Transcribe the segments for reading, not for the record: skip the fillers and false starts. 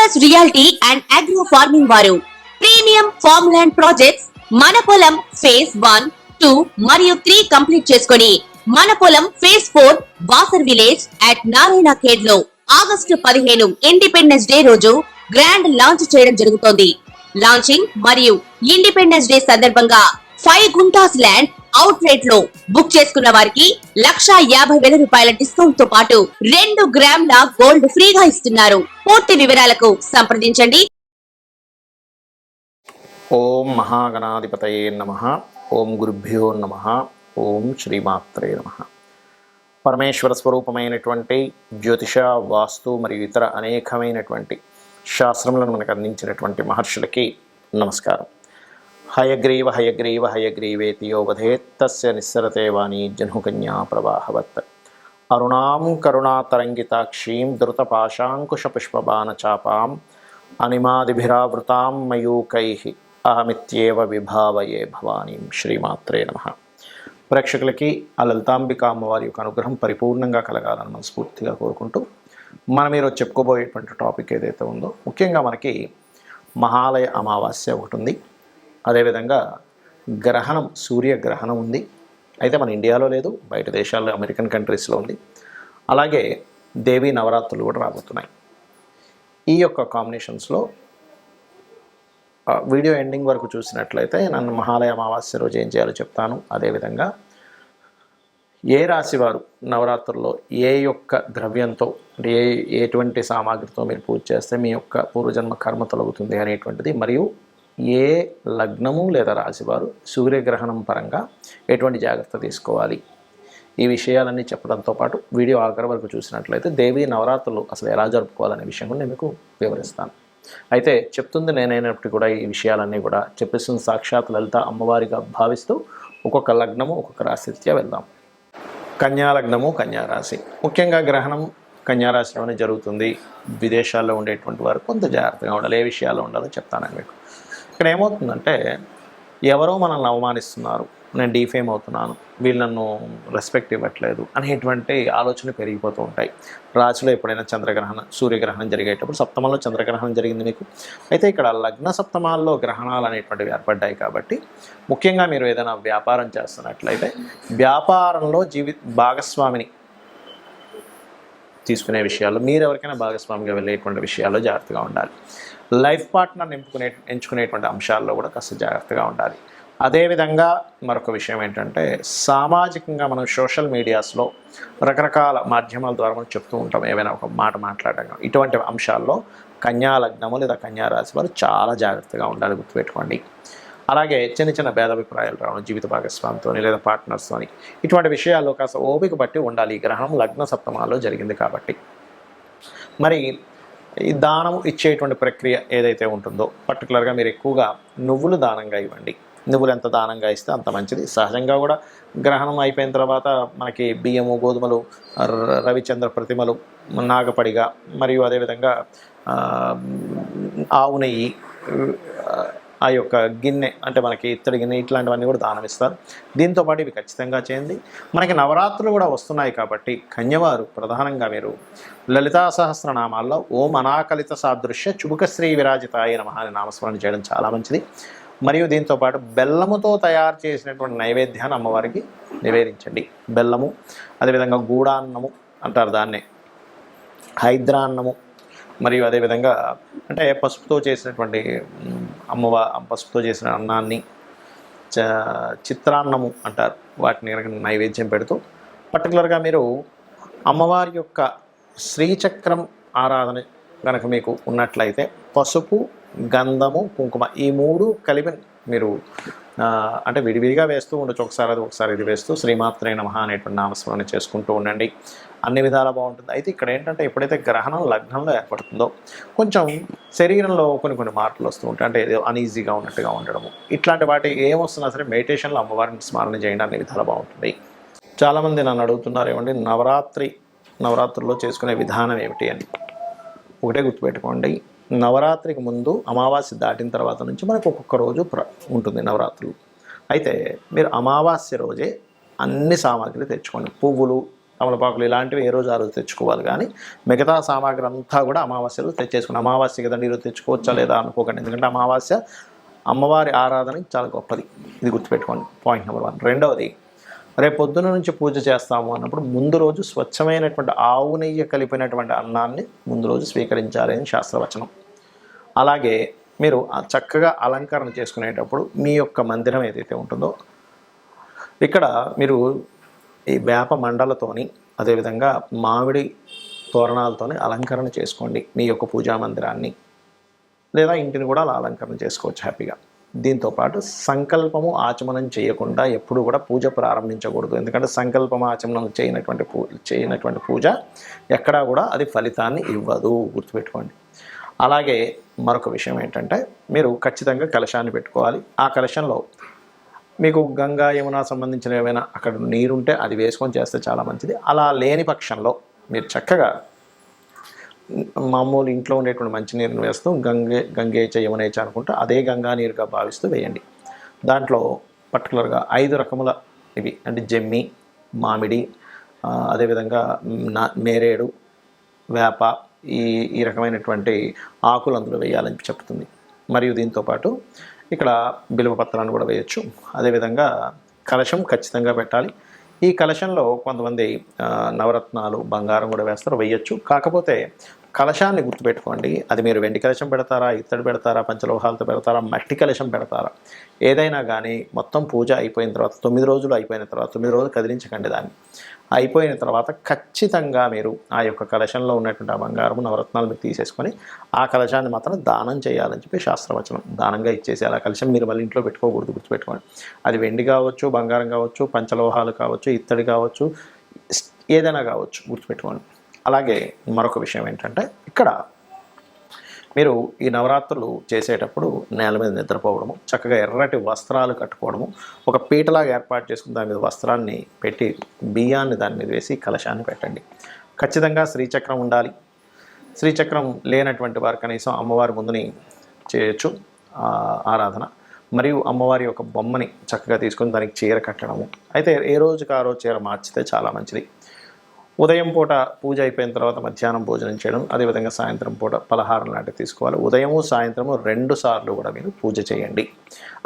Focus reality and agro farming వారు premium farm land projects మన పొలం ఫేజ్ 1, 2 మరియు 3 కంప్లీట్ చేసుకొని మన పొలం phase 4 Wasar village at Narayana Khed లో ఆగస్టు 15 ఇండిపెండెన్స్ డే రోజు గ్రాండ్ లాంచ్ చేయడం జరుగుతోంది. లాంచింగ్ మరియు ఇండిపెండెన్స్ డే సందర్భంగా 5 గుంటాస్ ల్యాండ్ అవుట్ రేట్ లో బుక్ చేసుకున్న వారికి 1,50,000 రూపాయల డిస్కౌంట్ తో పాటు 2 గ్రాముల గోల్డ్ ఫ్రీగా ఇస్తున్నారు. పూర్తి వివరాలకు సంప్రదించండి. ఓం మహాగణాధిపతయే నమః. ఓం గురుభ్యో నమః. ఓం శ్రీమాత్రే నమః. పరమేశ్వర స్వరూపమైనటువంటి జ్యోతిష, వాస్తు మరియు ఇతర అనేకమైనటువంటి శాస్త్రములను మనకు అందించినటువంటి మహర్షులకి నమస్కారం. హయగ్రీవ హయగ్రీవ హయగ్రీవేతి యో వదేత్ తస్య నిస్సరతే వాణి జహ్నుకన్యా ప్రవాహవత్. అరుణాం కరుణాతరంగితాక్షీం ధృతపాశాంకుశపుష్పబాణచాపాం అనిమాదిభిరావృతాం మయూకైః అహమిత్యేవ విభావయే భవానీం. శ్రీమాత్రే నమః. ప్రేక్షకులకి ఆ లలితాంబిక అమ్మవారి యొక్క అనుగ్రహం పరిపూర్ణంగా కలగాలని మనస్ఫూర్తిగా కోరుకుంటూ మనం ఈరోజు చెప్పుకోబోయేటువంటి టాపిక్ ఏదైతే ఉందో, ముఖ్యంగా మనకి మహాలయ అమావాస్య ఒకటి ఉంది. అదేవిధంగా గ్రహణం, సూర్యగ్రహణం ఉంది. అయితే మన ఇండియాలో లేదు, బయట దేశాల్లో అమెరికన్ కంట్రీస్లో ఉంది. అలాగే దేవీ నవరాత్రులు కూడా రాబోతున్నాయి. ఈ యొక్క కాంబినేషన్స్లో వీడియో ఎండింగ్ వరకు చూసినట్లయితే నన్ను మహాలయ అమావాస్య రోజు ఏం చేయాలో చెప్తాను. అదేవిధంగా ఏ రాశి వారు నవరాత్రుల్లో ఏ యొక్క ద్రవ్యంతో, అంటే ఎటువంటి సామాగ్రితో మీరు పూజ చేస్తే మీ యొక్క పూర్వజన్మ కర్మ తొలగుతుంది అనేటువంటిది, మరియు ఏ లగ్నము లేదా రాశివారు సూర్యగ్రహణం పరంగా ఎటువంటి జాగ్రత్త తీసుకోవాలి, ఈ విషయాలన్నీ చెప్పడంతో పాటు వీడియో ఆఖరి వరకు చూసినట్లయితే దేవీ నవరాత్రులు అసలు ఎలా జరుపుకోవాలనే విషయం కూడా నేను మీకు వివరిస్తాను. అయితే చెప్తుంది నేనైనప్పటికీ కూడా ఈ విషయాలన్నీ కూడా చెప్పేస్తుంది సాక్షాత్ లలిత అమ్మవారిగా భావిస్తూ ఒక్కొక్క లగ్నము ఒక్కొక్క రాశిత్యా వెళ్దాం. కన్యా లగ్నము, కన్యారాశి. ముఖ్యంగా గ్రహణం కన్యారాశిలోనే జరుగుతుంది. విదేశాల్లో ఉండేటువంటి వారు కొంత జాగ్రత్తగా ఉండాలి. ఏ విషయాల్లో ఉండాలో చెప్తాను మీకు. ఇక్కడ ఏమవుతుందంటే, ఎవరో మనల్ని అవమానిస్తున్నారు, నేను డీఫేమ్ అవుతున్నాను, వీళ్ళు నన్ను రెస్పెక్ట్ ఇవ్వట్లేదు అనేటువంటి ఆలోచనలు పెరిగిపోతూ ఉంటాయి. రాశిలో ఎప్పుడైనా చంద్రగ్రహణం, సూర్యగ్రహణం జరిగేటప్పుడు సప్తమంలో చంద్రగ్రహణం జరిగింది మీకు. అయితే ఇక్కడ లగ్న సప్తమాల్లో గ్రహణాలు అనేటువంటివి ఏర్పడ్డాయి. కాబట్టి ముఖ్యంగా మీరు ఏదైనా వ్యాపారం చేస్తున్నట్లయితే వ్యాపారంలో భాగస్వామిని తీసుకునే విషయాల్లో, మీరు ఎవరికైనా భాగస్వామిగా వెళ్ళేటువంటి విషయాల్లో జాగ్రత్తగా ఉండాలి. లైఫ్ పార్ట్నర్ని ఎంచుకునేటువంటి అంశాల్లో కూడా కాస్త జాగ్రత్తగా ఉండాలి. అదేవిధంగా మరొక విషయం ఏంటంటే, సామాజికంగా మనం సోషల్ మీడియాస్లో రకరకాల మాధ్యమాల ద్వారా మనం చెప్తూ ఉంటాం, ఏమైనా ఒక మాట మాట్లాడడం, ఇటువంటి అంశాల్లో కన్యా లగ్నము లేదా కన్యా రాశి వారు చాలా జాగ్రత్తగా ఉండాలి, గుర్తుపెట్టుకోండి. అలాగే చిన్న చిన్న భేదాభిప్రాయాలు రావడం జీవిత భాగస్వామితో లేదా పార్ట్నర్స్తో, ఇటువంటి విషయాల్లో కాస్త ఓపిక బట్టి ఉండాలి. ఈ గ్రహణం లగ్న సప్తమాల్లో జరిగింది కాబట్టి. మరి ఈ దానం ఇచ్చేటువంటి ప్రక్రియ ఏదైతే ఉంటుందో, పర్టికులర్గా మీరు ఎక్కువగా నువ్వులు దానంగా ఇవ్వండి. నువ్వులు ఎంత దానంగా ఇస్తే అంత మంచిది. సహజంగా కూడా గ్రహణం అయిపోయిన తర్వాత మనకి బియ్యము, గోధుమలు, రవిచంద్ర ప్రతిమలు, నాగపడిగా, మరియు అదేవిధంగా ఆవు నెయ్యి, ఆ యొక్క గిన్నె, అంటే మనకి ఇత్తడి గిన్నె, ఇట్లాంటివన్నీ కూడా దానం ఇస్తారు. దీంతోపాటు ఇవి ఖచ్చితంగా చేయండి. మనకి నవరాత్రులు కూడా వస్తున్నాయి కాబట్టి కన్యవారు ప్రధానంగా మీరు లలితా సహస్రనామాల్లో ఓం అనాకలిత సాదృశ్య చుబుకశ్రీ విరాజితాయ నమః అని నామస్మరణ చేయడం చాలా మంచిది. మరియు దీంతోపాటు బెల్లముతో తయారు చేసినటువంటి నైవేద్యాన్ని అమ్మవారికి నివేదించండి. బెల్లము, అదేవిధంగా గూడాన్నము అంటారు దాన్నే, హైద్రాన్నము, మరియు అదేవిధంగా అంటే పసుపుతో చేసినటువంటి పసుపుతో చేసిన అన్నాన్ని చిత్రాన్నము అంటారు, వాటిని కనుక నైవేద్యం పెడుతూ, పర్టికులర్గా మీరు అమ్మవారి యొక్క శ్రీచక్రం ఆరాధన కనుక మీకు ఉన్నట్లయితే పసుపు, గంధము, కుంకుమ, ఈ 3 కలిపి మీరు అంటే విడివిడిగా వేస్తూ ఉండొచ్చు. ఒకసారి అది ఒకసారి ఇది వేస్తూ శ్రీమాత్రే నమః అనేటువంటి నామస్మరణ చేసుకుంటూ ఉండండి. అన్ని విధాలా బాగుంటుంది. అయితే ఇక్కడ ఏంటంటే, ఎప్పుడైతే గ్రహణం లగ్నంలో ఏర్పడుతుందో కొంచెం శరీరంలో కొన్ని మార్పులు వస్తూ ఉంటాయి. అంటే ఏదో అనీజీగా ఉన్నట్టుగా ఉండడము, ఇట్లాంటి వాటి ఏమొస్తున్నా సరే మెడిటేషన్లో అమ్మవారిని స్మరణ చేయండి. అన్ని విధాలా బాగుంటుంది. చాలామంది నన్ను అడుగుతున్నారు, ఏమండి నవరాత్రుల్లో చేసుకునే విధానం ఏమిటి అని. ఒకటే గుర్తుపెట్టుకోండి, నవరాత్రికి ముందు అమావాస్య దాటిన తర్వాత నుంచి మనకు ఒక్కొక్క రోజు ఉంటుంది నవరాత్రులు. అయితే మీరు అమావాస్య రోజే అన్ని సామాగ్రి తెచ్చుకోండి. పువ్వులు, తమలపాకులు ఇలాంటివి ఏ రోజు ఆ రోజు తెచ్చుకోవాలి. కానీ మిగతా సామాగ్రి అంతా కూడా అమావాస్యలో తెచ్చేసుకుని, అమావాస్య కదండి ఈరోజు తెచ్చుకోవచ్చా లేదా అనుకోకండి. ఎందుకంటే అమావాస్య అమ్మవారి ఆరాధన చాలా గొప్పది, ఇది గుర్తుపెట్టుకోండి. Point number 1. రెండవది, రేపు పొద్దున నుంచి పూజ చేస్తాము అన్నప్పుడు ముందు రోజు స్వచ్ఛమైనటువంటి ఆవు నెయ్యి కలిపినటువంటి అన్నాన్ని ముందు రోజు స్వీకరించాలి అని శాస్త్రవచనం. అలాగే మీరు చక్కగా అలంకరణ చేసుకునేటప్పుడు మీ యొక్క మందిరం ఏదైతే ఉంటుందో ఇక్కడ మీరు ఈ వేప మండలతోని అదేవిధంగా మామిడి తోరణాలతోని అలంకరణ చేసుకోండి మీ యొక్క పూజా మందిరాన్ని, లేదా ఇంటిని కూడా అలా అలంకరణ చేసుకోవచ్చు హ్యాపీగా. దీంతోపాటు సంకల్పము ఆచమనం చేయకుండా ఎప్పుడు కూడా పూజ ప్రారంభించకూడదు. ఎందుకంటే సంకల్పం ఆచమనం చేయనటువంటి పూజ ఎక్కడా కూడా అది ఫలితాన్ని ఇవ్వదు, గుర్తుపెట్టుకోండి. అలాగే మరొక విషయం ఏంటంటే మీరు ఖచ్చితంగా కలశాన్ని పెట్టుకోవాలి. ఆ కలశంలో మీకు గంగా యమున సంబంధించిన ఏమైనా అక్కడ నీరుంటే అది వేసుకొని చేస్తే చాలా మంచిది. అలా లేని పక్షంలో మీరు చక్కగా మామూలు ఇంట్లో ఉండేటువంటి మంచినీరుని వేస్తూ గంగేచ యమునేచ అనుకుంటూ అదే గంగా నీరుగా భావిస్తూ వేయండి. దాంట్లో పర్టికులర్గా 5 రకముల ఇవి అంటే జమ్మి, మామిడి, అదేవిధంగా నేరేడు, వేప ఈ రకమైనటువంటి ఆకులు అందులో వేయాలని చెప్తుంది. మరియు దీంతోపాటు ఇక్కడ బిల్వ పత్రాన్ని కూడా వేయచ్చు. అదేవిధంగా కలశం ఖచ్చితంగా పెట్టాలి. ఈ కలశంలో కొంతమంది నవరత్నాలు, బంగారం కూడా వేస్తారు, వేయచ్చు. కాకపోతే కలశాన్ని గుర్తుపెట్టుకోండి, అది మీరు వెండి కలశం పెడతారా, ఇత్తడి పెడతారా, పంచలోహాలతో పెడతారా, మట్టి కలశం పెడతారా, ఏదైనా కానీ మొత్తం పూజ అయిపోయిన తర్వాత 9 రోజులు అయిపోయిన తర్వాత 9 రోజులు కదిలించకండి. దాన్ని అయిపోయిన తర్వాత ఖచ్చితంగా మీరు ఆ యొక్క కలశంలో ఉన్నటువంటి ఆ బంగారము, నవరత్నాలు మీరు తీసేసుకొని ఆ కలశాన్ని మాత్రం దానం చేయాలని చెప్పి శాస్త్రవచనం. దానంగా ఇచ్చేసి ఆ కలశం మీరు మళ్ళీ ఇంట్లో పెట్టుకోకూడదు, గుర్తుపెట్టుకోండి. అది వెండి కావచ్చు, బంగారం కావచ్చు, పంచలోహాలు కావచ్చు, ఇత్తడి కావచ్చు, ఏదైనా కావచ్చు, గుర్తుపెట్టుకోండి. అలాగే మరొక విషయం ఏంటంటే ఇక్కడ మీరు ఈ నవరాత్రులు చేసేటప్పుడు నేల మీద నిద్రపోవడము, చక్కగా ఎర్రటి వస్త్రాలు కట్టుకోవడము, ఒక పీటలాగా ఏర్పాటు చేసుకుని దాని మీద వస్త్రాన్ని పెట్టి బియ్యాన్ని దాని మీద వేసి కలశాన్ని పెట్టండి. ఖచ్చితంగా శ్రీచక్రం ఉండాలి. శ్రీచక్రం లేనటువంటి వారు కనీసం అమ్మవారి ముందుని చేయొచ్చు ఆరాధన. మరియు అమ్మవారి యొక్క బొమ్మని చక్కగా తీసుకొని దానికి చీర కట్టడము. అయితే ఏ రోజుకి ఆ రోజు చీర మార్చితే చాలా మంచిది. ఉదయం పూట పూజ అయిపోయిన తర్వాత మధ్యాహ్నం భోజనం చేయడం, అదేవిధంగా సాయంత్రం పూట పలహారం లాంటివి తీసుకోవాలి. ఉదయము సాయంత్రము 2 సార్లు కూడా మీరు పూజ చేయండి.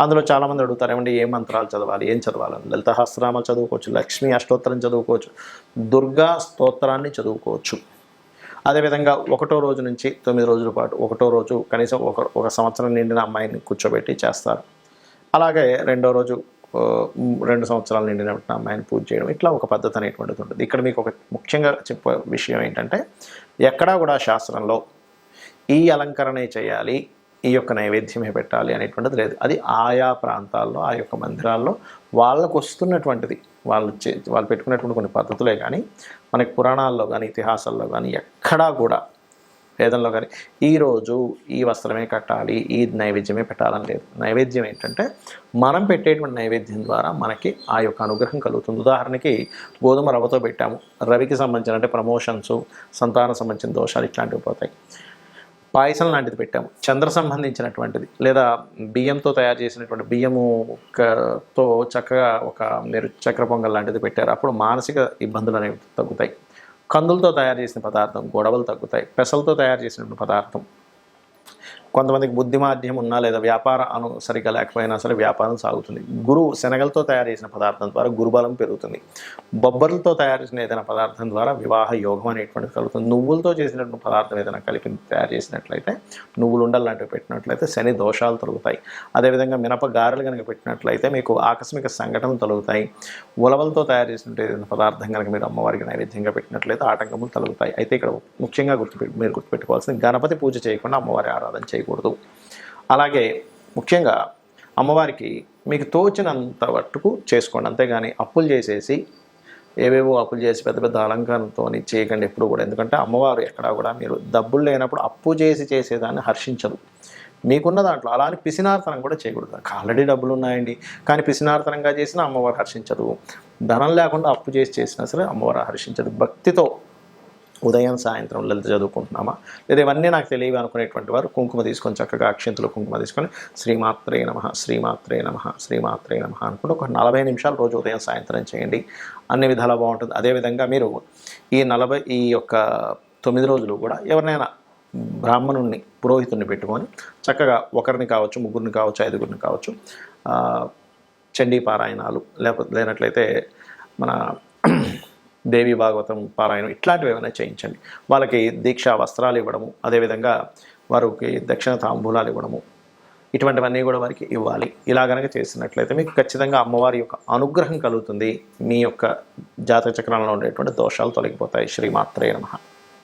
అందులో చాలామంది అడుగుతారు, ఏమంటే ఏ మంత్రాలు చదవాలి, ఏం చదవాలని. లలిత సహస్రనామాలు చదువుకోవచ్చు, లక్ష్మీ అష్టోత్తరం చదువుకోవచ్చు, దుర్గా స్తోత్రాన్ని చదువుకోవచ్చు. అదేవిధంగా 1వ రోజు నుంచి 9 రోజుల పాటు 1వ రోజు కనీసం ఒక సంవత్సరం నిండిన అమ్మాయిని కూర్చోబెట్టి చేస్తారు. అలాగే 2వ రోజు 2 సంవత్సరాలు నిండిన అమ్మాయిని పూజ చేయడం, ఇట్లా ఒక పద్ధతి అనేటువంటిది ఉంటుంది. ఇక్కడ మీకు ఒక ముఖ్యంగా చెప్పే విషయం ఏంటంటే ఎక్కడా కూడా శాస్త్రంలో ఈ అలంకరణే చేయాలి, ఈ యొక్క నైవేద్యమే పెట్టాలి అనేటువంటిది లేదు. అది ఆయా ప్రాంతాల్లో ఆ యొక్క మందిరాల్లో వాళ్ళకు వస్తున్నటువంటిది, వాళ్ళు పెట్టుకున్నటువంటి కొన్ని పద్ధతులే. కానీ మనకి పురాణాల్లో కానీ ఇతిహాసాల్లో కానీ ఎక్కడా కూడా వేదంలో కానీ ఈరోజు ఈ వస్త్రమే కట్టాలి, ఈ నైవేద్యమే పెట్టాలని లేదు. నైవేద్యం ఏంటంటే మనం పెట్టేటువంటి నైవేద్యం ద్వారా మనకి ఆ యొక్క అనుగ్రహం కలుగుతుంది. ఉదాహరణకి గోధుమ రవ్వతో పెట్టాము, రవికి సంబంధించిన అంటే ప్రమోషన్స్, సంతానం సంబంధించిన దోషాలు ఇట్లాంటివి పోతాయి. పాయసం లాంటిది పెట్టాము, చంద్ర సంబంధించినటువంటిది, లేదా బియ్యంతో తయారు చేసినటువంటి బియ్యముతో చక్కగా మీరు చక్కెర పొంగల్ లాంటిది పెట్టారు, అప్పుడు మానసిక ఇబ్బందులు అనేవి తగ్గుతాయి. కందులతో తయారు చేసిన పదార్థం గొడవలు తగ్గుతాయి. పెసలతో తయారు చేసినటువంటి పదార్థం కొంతమందికి బుద్ధిమాధ్యం ఉన్నా లేదా వ్యాపారం సరిగ్గా లేకపోయినా సరే వ్యాపారం సాగుతుంది. శనగలతో తయారు చేసిన పదార్థం ద్వారా గురుబలం పెరుగుతుంది. బొబ్బర్లతో తయారు చేసిన ఏదైనా పదార్థం ద్వారా వివాహ యోగం అనేటువంటిది కలుగుతుంది. నువ్వులతో చేసినటువంటి పదార్థం ఏదైనా కలిపి తయారు చేసినట్లయితే, నువ్వులు ఉండలు లాంటివి పెట్టినట్లయితే శని దోషాలు తొలుగుతాయి. అదేవిధంగా మినప గారెలు కనుక పెట్టినట్లయితే మీకు ఆకస్మిక సంఘటనలు తొలుగుతాయి. ఉలవలతో తయారు చేసినట్టు ఏదైనా పదార్థం కనుక మీరు అమ్మవారికి నైవేద్యంగా పెట్టినట్లయితే ఆటంకములు తొలుగుతాయి. అయితే ఇక్కడ ముఖ్యంగా మీరు గుర్తుపెట్టుకోవాల్సింది గణపతి పూజ చేయకుండా అమ్మవారి ఆరాధన చేయకూడదు. అలాగే ముఖ్యంగా అమ్మవారికి మీకు తోచినంత మట్టుకు చేసుకోండి, అంతేగాని అప్పులు చేసేసి ఏవేవో అప్పులు చేసి పెద్ద పెద్ద అలంకారంతో చేయకండి ఎప్పుడు కూడా. ఎందుకంటే అమ్మవారు ఎక్కడా కూడా మీరు డబ్బులు లేనప్పుడు అప్పు చేసి చేసేదాన్ని హర్షించదు. మీకున్న దాంట్లో అలా అని పిసినార్తనం కూడా చేయకూడదు. ఆల్రెడీ డబ్బులు ఉన్నాయండి కానీ పిసినార్తనంగా చేసినా అమ్మవారు హర్షించదు. ధనం లేకుండా అప్పు చేసినా సరే అమ్మవారు హర్షించదు. భక్తితో ఉదయం సాయంత్రం లలిత చదువుకుంటున్నామా, లేదా ఇవన్నీ నాకు తెలియవు అనుకునేటువంటి వారు కుంకుమ తీసుకొని చక్కగా అక్షింతలు కుంకుమ తీసుకొని శ్రీమాత్రే నమః శ్రీమాత్రే నమః శ్రీమాత్రే నమః అనుకుంటూ ఒక 40 నిమిషాలు రోజు ఉదయం సాయంత్రం చేయండి. అన్ని విధాలా బాగుంటుంది. అదేవిధంగా మీరు ఈ యొక్క 9 రోజులు కూడా ఎవరినైనా బ్రాహ్మణుణ్ణి పురోహితుడిని పెట్టుకొని చక్కగా ఒకరిని కావచ్చు, ముగ్గురిని కావచ్చు, 5గురిని కావచ్చు, చండీ పారాయణాలు లేనట్లయితే మన దేవి భాగవతం పారాయణం ఇట్లాంటివి ఏమైనా చేయించండి. వాళ్ళకి దీక్షా వస్త్రాలు ఇవ్వడము, అదేవిధంగా వారికి దక్షిణ తాంబూలాలు ఇవ్వడము, ఇటువంటివన్నీ కూడా వారికి ఇవ్వాలి. ఇలా కనుక చేసినట్లయితే మీకు ఖచ్చితంగా అమ్మవారి యొక్క అనుగ్రహం కలుగుతుంది. మీ యొక్క జాతక చక్రంలో ఉండేటువంటి దోషాలు తొలగిపోతాయి. శ్రీమాత్రే నమః.